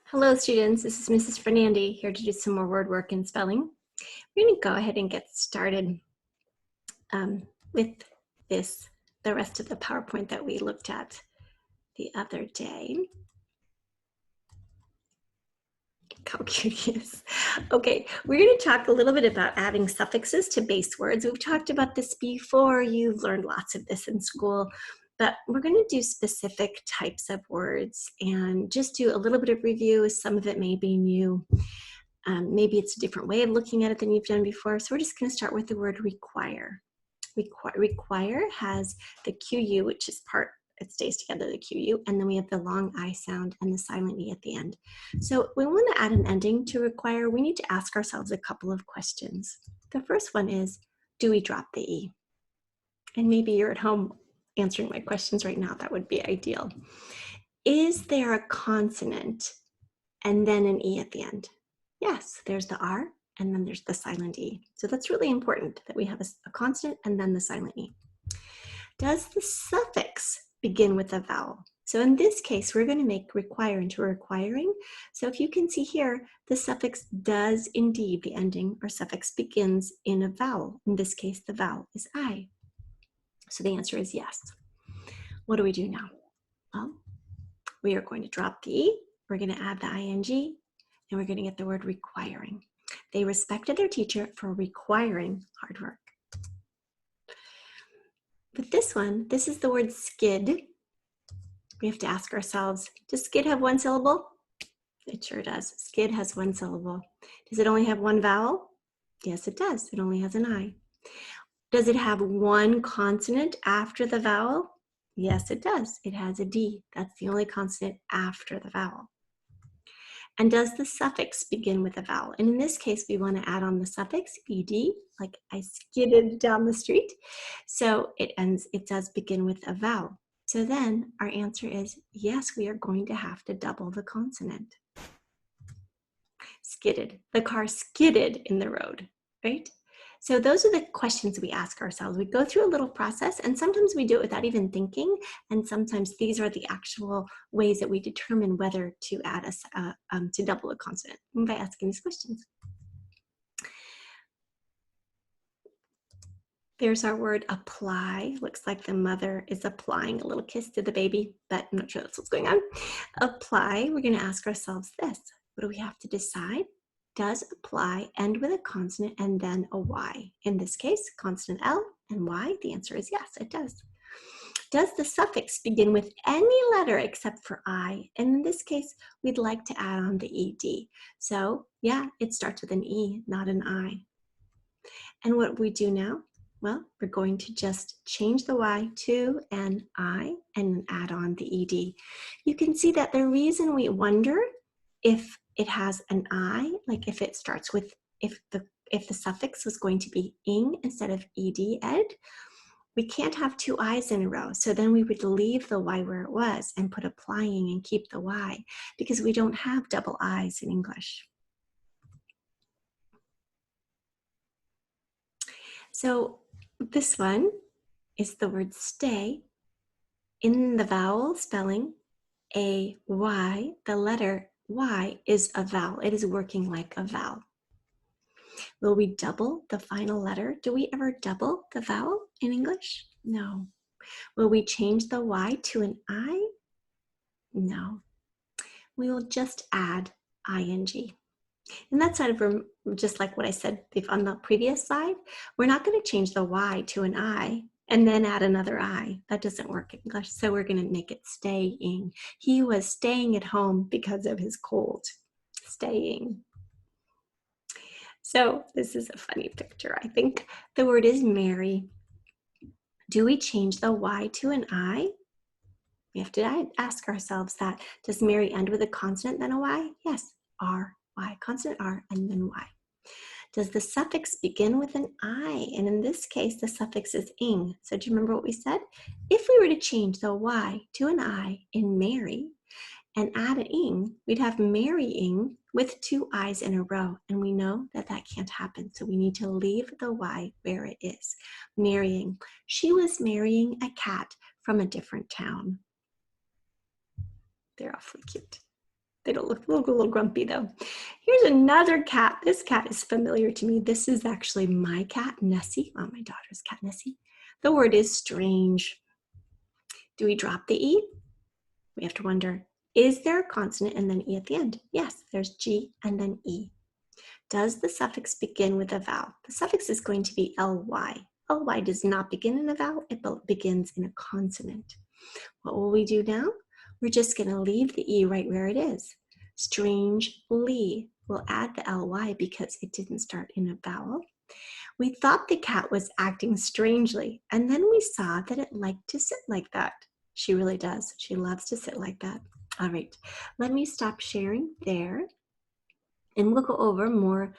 Hello students, this is Mrs. Fernandi here to do some more word work and spelling. We're going to go ahead and get started with the rest of the PowerPoint that we looked at the other day. How cute he is. Okay, we're going to talk a little bit about adding suffixes to base words. We've talked about this before. You've learned lots of this in school. But we're going to do specific types of words and just do a little bit of review. Some of it may be new. Maybe it's a different way of looking at it than you've done before. So we're just going to start with the word require. Require has the QU, which is it stays together, the QU, and then we have the long I sound and the silent E at the end. So we want to add an ending to require. We need to ask ourselves a couple of questions. The first one is, do we drop the E? And maybe you're at home answering my questions right now. That would be ideal. Is there a consonant and then an E at the end? Yes, there's the R and then there's the silent E. So that's really important that we have a consonant and then the silent E. Does the suffix begin with a vowel? So in this case, we're going to make require into requiring. So if you can see here, the suffix does indeed, the ending or suffix begins in a vowel. In this case, the vowel is I. So the answer is yes. What do we do now? Well, we are going to drop the E, we're going to add the ing, and we're going to get the word requiring. They respected their teacher for requiring hard work. But this one, this is the word skid. We have to ask ourselves, does skid have one syllable? It sure does. Skid has one syllable. Does it only have one vowel? Yes, it does. It only has an I. Does it have one consonant after the vowel? Yes, it does. It has a D. That's the only consonant after the vowel. And does the suffix begin with a vowel? And in this case, we want to add on the suffix ed, like I skidded down the street. So it does begin with a vowel. So then our answer is yes, we are going to have to double the consonant. Skidded. The car skidded in the road, right? So those are the questions we ask ourselves. We go through a little process, and sometimes we do it without even thinking, and sometimes these are the actual ways that we determine whether to add to double a consonant by asking these questions. There's our word apply. Looks like the mother is applying a little kiss to the baby, but I'm not sure that's what's going on. Apply, we're going to ask ourselves this. What do we have to decide? Does apply end with a consonant and then a Y? In this case, consonant L and Y, the answer is yes, it does. Does the suffix begin with any letter except for I? And in this case, we'd like to add on the ED. So yeah, it starts with an E, not an I. And what we do now? Well, we're going to just change the Y to an I and add on the ED. You can see that the reason we wonder if it has an I, like if it starts with, if the suffix was going to be ing instead of ed, we can't have two I's in a row. So then we would leave the Y where it was and put applying and keep the Y because we don't have double I's in English. So this one is the word stay. In the vowel spelling, A-Y, the letter Y is a vowel. It is working like a vowel. Will we double the final letter? Do we ever double the vowel in English? No. Will we change the Y to an I? No. We will just add ing. And that's sort of just like what I said on the previous slide. We're not going to change the Y to an I and then add another I. That doesn't work in English, so we're going to make it staying. He was staying at home because of his cold. Staying. So this is a funny picture, I think. The word is Mary. Do we change the Y to an I? We have to ask ourselves that. Does Mary end with a consonant then a Y? Yes, R, Y, consonant R, and then Y. Does the suffix begin with an I? And in this case, the suffix is ing. So do you remember what we said? If we were to change the Y to an I in Mary and add an ing, we'd have marrying with two I's in a row. And we know that that can't happen. So we need to leave the Y where it is. Marrying. She was marrying a cat from a different town. They're awfully cute. They don't look a little grumpy though. Here's another cat. This cat is familiar to me. This is actually my cat, Nessie. Oh, my daughter's cat, Nessie. The word is strange. Do we drop the E? We have to wonder, is there a consonant and then E at the end? Yes, there's G and then E. Does the suffix begin with a vowel? The suffix is going to be ly. Ly does not begin in a vowel, it begins in a consonant. What will we do now? We're just going to leave the E right where it is. Strangely. We'll add the ly because it didn't start in a vowel. We thought the cat was acting strangely, and then we saw that it liked to sit like that. She really does. She loves to sit like that. All right, let me stop sharing there. And we'll go over more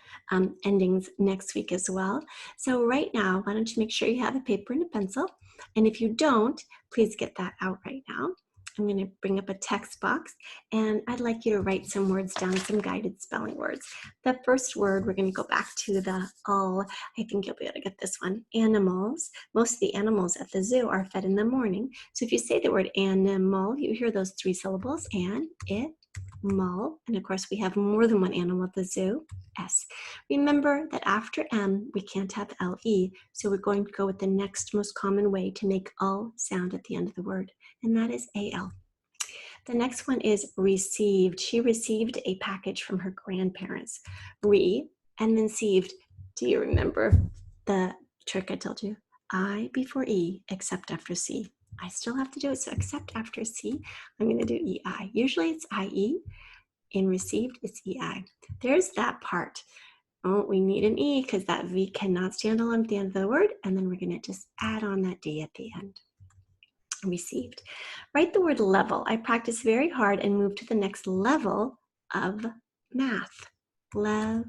endings next week as well. So right now, why don't you make sure you have a paper and a pencil? And if you don't, please get that out right now. I'm going to bring up a text box, and I'd like you to write some words down, some guided spelling words. The first word, we're going to go back to the I think you'll be able to get this one. Animals. Most of the animals at the zoo are fed in the morning. So if you say the word animal, you hear those 3 syllables, and it. Mal, and of course we have more than one animal at the zoo, S. Remember that after M, we can't have LE, so we're going to go with the next most common way to make ul sound at the end of the word, and that is AL. The next one is received. She received a package from her grandparents. Re and then sieved. Do you remember the trick I told you? I before E, except after C. I still have to do it, so except after C, I'm going to do EI. Usually it's IE. In received, it's EI. There's that part. Oh, we need an E because that V cannot stand alone at the end of the word, and then we're going to just add on that D at the end. Received. Write the word level. I practiced very hard and moved to the next level of math. Level.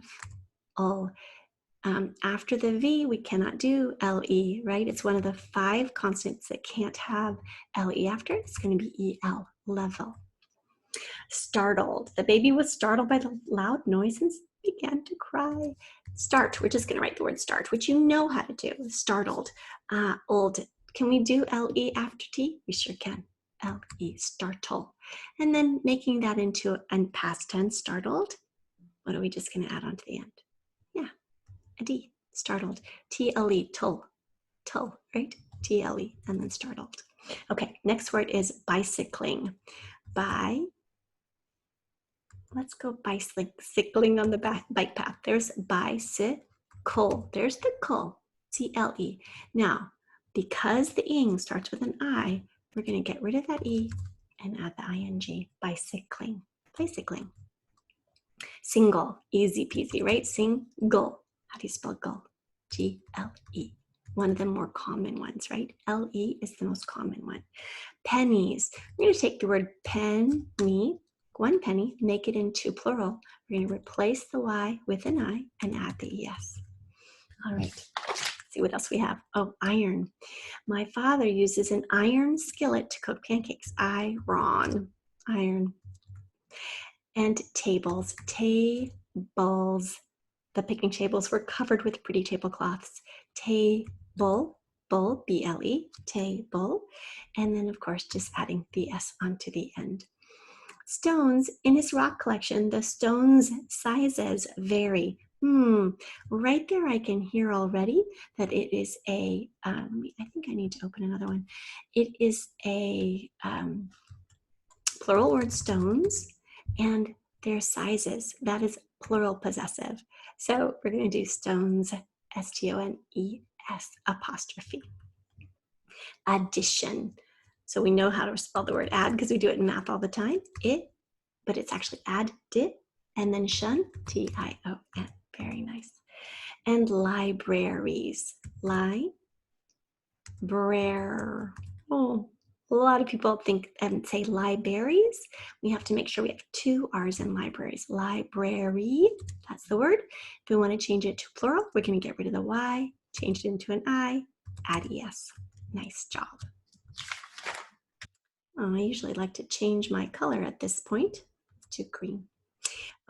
After the V, we cannot do LE, right? It's one of the 5 consonants that can't have LE after it. It's going to be EL, level. Startled. The baby was startled by the loud noise and began to cry. Start. We're just going to write the word start, which you know how to do. Startled. Old. Can we do LE after T? We sure can. LE, startle. And then making that into a past tense, startled. What are we just going to add on to the end? Yeah. A D, startled. TLE, tull, right? TLE, and then startled. Okay, next word is bicycling. Let's go bicycling on the bike path. There's bicycle. There's the cull, CLE. Now, because the ing starts with an I, we're going to get rid of that E and add the ing, bicycling, bicycling. Single, easy peasy, right? Single. How do you spell gull? G-L-E. One of the more common ones, right? L-E is the most common one. Pennies. We're going to take the word penny, 1 penny, make it into plural. We're going to replace the Y with an I and add the ES. All right. Let's see what else we have. Oh, iron. My father uses an iron skillet to cook pancakes. Iron. And tables. The picnic tables were covered with pretty tablecloths. Table, bull, B-L-E, table. And then, of course, just adding the S onto the end. Stones. In his rock collection, the stones' sizes vary. Right there I can hear already that it is a, I think I need to open another one. It is a plural word, stones, and their sizes. That is plural possessive. So we're going to do stones, S-T-O-N-E-S apostrophe. Addition. So we know how to spell the word add because we do it in math all the time. But it's actually add, did, and then shun, T-I-O-N. Very nice. And libraries. Oh, a lot of people think and say libraries. We have to make sure we have 2 R's in libraries. Library, that's the word. If we want to change it to plural, we're going to get rid of the Y, change it into an I, add ES. Nice job. I usually like to change my color at this point to green.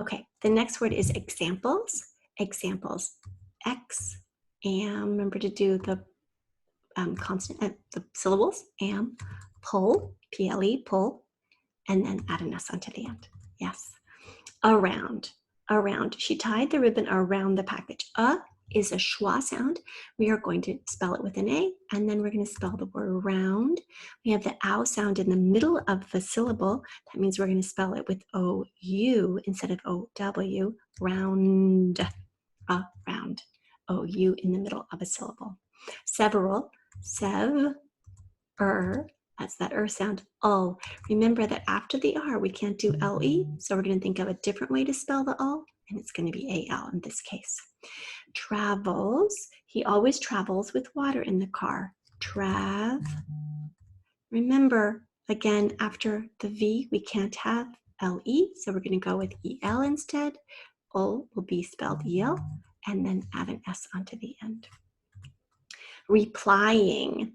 Okay, the next word is examples. Examples. X, am, remember to do the consonant, the syllables, am, pull, P-L-E, pull, and then add an S onto the end. Yes. around, around. She tied the ribbon around the package. Is a schwa sound. We are going to spell it with an A, and then we're going to spell the word round. We have the ow sound in the middle of the syllable. That means we're going to spell it with O-U instead of O-W, round, round. O-U in the middle of a syllable. Several, sev, that's that sound, ul. Remember that after the R, we can't do L-E, so we're going to think of a different way to spell the ul, and it's going to be A-L in this case. Travels, he always travels with water in the car. Trav. Remember, again, after the V, we can't have L-E, so we're going to go with E-L instead. Ul will be spelled E-L, and then add an S onto the end. Replying.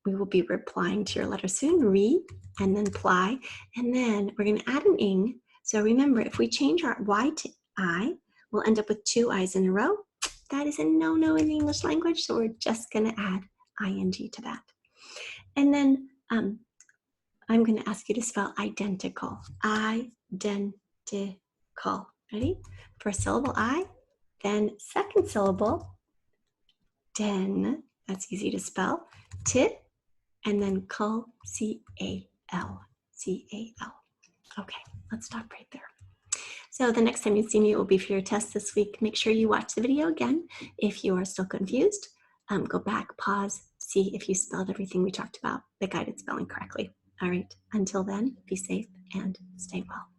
We will be replying to your letter soon. Re, and then ply, and then we're going to add an ing. So remember, if we change our Y to I, we'll end up with 2 I's in a row. That is a no-no in the English language, so we're just going to add ing to that. And then I'm going to ask you to spell identical. Identical. Ready? First syllable I, then second syllable den. That's easy to spell. T, and then cul, C-A-L. C-A-L. Okay, let's stop right there. So the next time you see me, it will be for your test this week. Make sure you watch the video again. If you are still confused, go back, pause, see if you spelled everything we talked about, the guided spelling correctly. All right, until then, be safe and stay well.